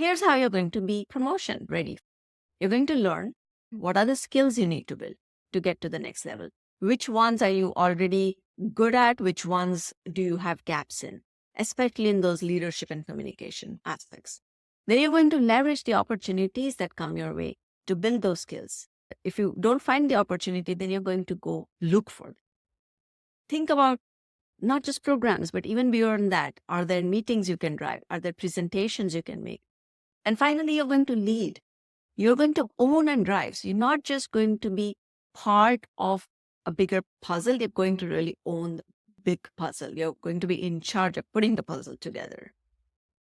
here's how you're going to be promotion ready. You're going to learn what are the skills you need to build to get to the next level. Which ones are you already good at? Which ones do you have gaps in, especially in those leadership and communication aspects? Then you're going to leverage the opportunities that come your way to build those skills. If you don't find the opportunity, then you're going to go look for it. Think about not just programs, but even beyond that. Are there meetings you can drive? Are there presentations you can make? And finally, you're going to lead. You're going to own and drive. So you're not just going to be part of a bigger puzzle. You're going to really own the big puzzle. You're going to be in charge of putting the puzzle together.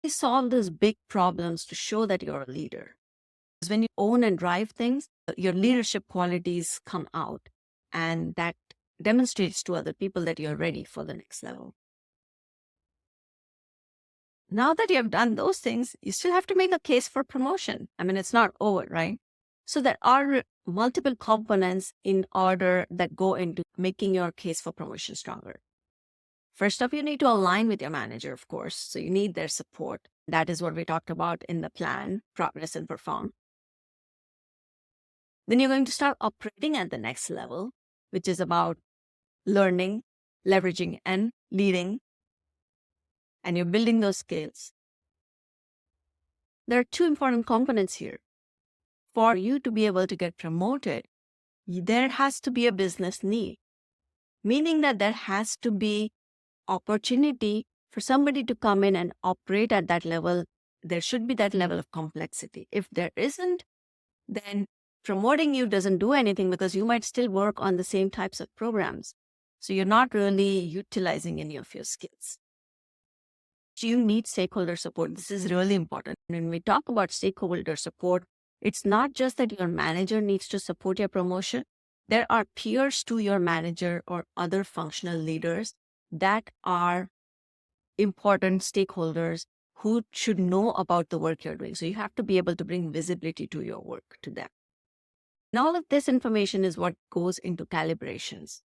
You solve those big problems to show that you're a leader. Because when you own and drive things, your leadership qualities come out, and that demonstrates to other people that you're ready for the next level. Now that you have done those things, you still have to make a case for promotion. I mean, it's not over, right? So there are multiple components in order that go into making your case for promotion stronger. First off, you need to align with your manager, of course. So you need their support. That is what we talked about in the plan, progress, and perform. Then you're going to start operating at the next level, which is about learning, leveraging, and leading. And you're building those skills. There are two important components here. For you to be able to get promoted, there has to be a business need, meaning that there has to be opportunity for somebody to come in and operate at that level. There should be that level of complexity. If there isn't, then promoting you doesn't do anything, because you might still work on the same types of programs. So you're not really utilizing any of your skills. You need stakeholder support. This is really important. When we talk about stakeholder support, it's not just that your manager needs to support your promotion. There are peers to your manager or other functional leaders that are important stakeholders who should know about the work you're doing. So you have to be able to bring visibility to your work to them. And all of this information is what goes into calibrations.